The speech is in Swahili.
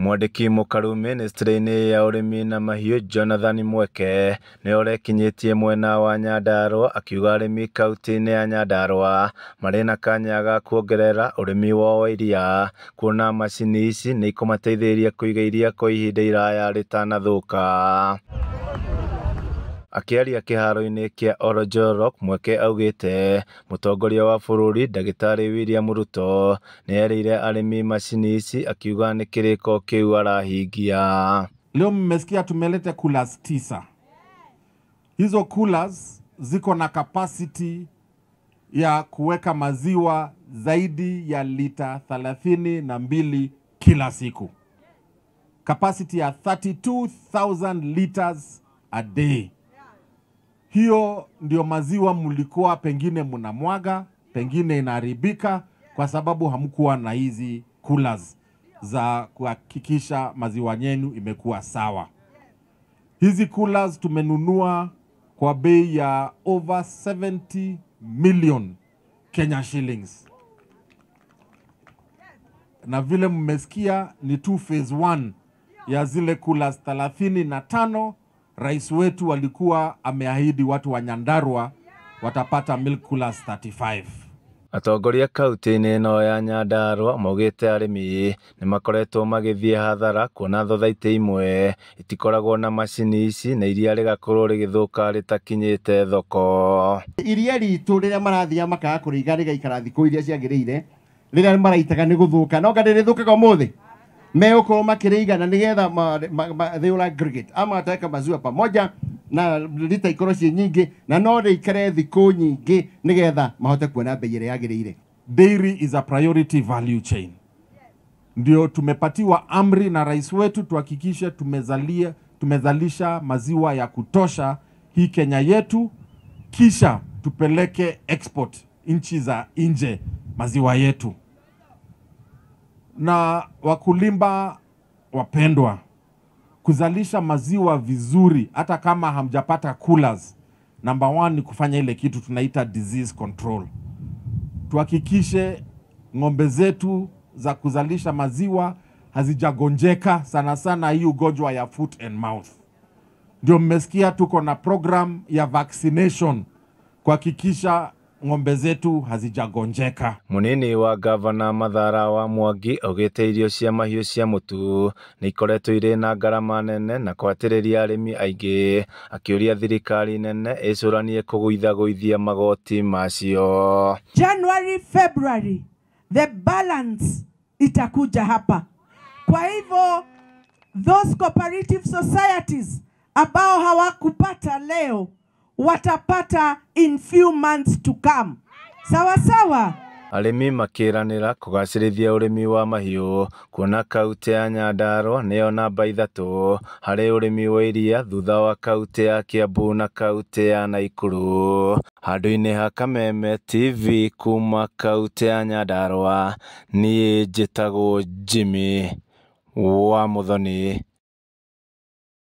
Mwandiki mũkaru ministry-inĩ ya ũrĩmi na mahiũ Jonathan Mweke nĩ orekinyĩtie mwena wa Nyandarua akiuga arĩmi kaunti-inĩ ya Nyandarua marĩ na kanya ga kuongerera ũrĩmi wao wa iria kuona macini ici nĩ ikũmateithĩrĩria kũiga iria kwa ihinda iraya rĩtanathũka. Akiaria kĩharo-inĩ kĩa Oronjorok, Mweke augĩte mũtongoria wa bũrũri Ndagĩtarĩ William Ruto nĩ erĩire arĩmi macini ici akiuga nĩ kĩrĩko kĩu arahingia. Leo mmesikia tumeleta coolers 9. Hizo coolers ziko na capacity ya kuweka maziwa zaidi ya lita 32 kila siku. Capacity ya 32,000 liters a day. Hiyo ndio maziwa mlikuwa pengine mnamwaga, pengine inaharibika kwa sababu hamkuwa na hizi coolers za kuhakikisha maziwa yenu imekuwa sawa. Hizi coolers tumenunua kwa bei ya over 70 million Kenya shillings. Na vile mmesikia ni phase 1 ya zile coolers 35. Rais wetu alikuwa ameahidi watu wa Nyandarua watapata milk coolers 35. Atongoria kaunti-inĩ ĩno ya Nyandarua maugĩte arĩmi nĩ makoretwo magĩthiĩ hathara kuona thothaitĩ imwe itikoragwo na macini ici na iria rĩgakorwo rĩgĩthũka rĩtakinyĩte thoko. Iria ritũ rĩrĩa marathiĩ makaga kũrĩiga rĩgaikara thikũ iria ciagĩrĩire, rĩrĩa maraitaga nĩ gũthũka, no ngandĩ rĩthũkaga ũmũthĩ meũkorwo makĩrĩiga na nĩgetha they will aggregate ama ataweka maziwa pamoja na lita ikorwo ciĩ nyingĩ na no rĩikare thikũ nyingĩ nĩgetha mahote kuona bei ĩrĩa yagĩrĩire. Dairy is a priority value chain. Ndio tumepatiwa amri na rais wetu tuhakikishe tumezalisha maziwa ya kutosha hii Kenya yetu, kisha tupeleke export nchi za nje maziwa yetu. Na wakulima wapendwa, kuzalisha maziwa vizuri hata kama hamjapata coolers, number 1 ni kufanya ile kitu tunaita disease control. Tuhakikishe ng'ombe zetu za kuzalisha maziwa hazijagonjeka sana sana hii ugonjwa ya foot and mouth. Ndio mmesikia tuko na program ya vaccination kuhakikisha ng'ombe zetu hazijagonjeka. Munini wa gavana Mathara wa Mwangi augĩte irio cia mahiũ cia mũtu nĩ ikoretwo irĩ na ngarama nene na kwatĩrĩria arĩmi aingĩ, akĩũria thirikari nene ĩcũranie kũgũithagũithia magoti macio. January, February, the balance itakuja hapa. Kwa hivyo those cooperative societies ambao hawakupata leo watapata in few months to come. Sawa sawa. Arĩmi makĩranĩra kũgacĩrithia ũrĩmi wa mahiũ kuona kaunti ya Nyandarua nĩyo namba 3 harĩ ũrĩmi wa iria thutha wa kaunti ya Kiambu na kaunti ya Naikuru. Handũ-inĩ ha Kameme TV kuma kaunti ya Nyandarua, niĩ njĩtagwo Jimmy wa Muthoni.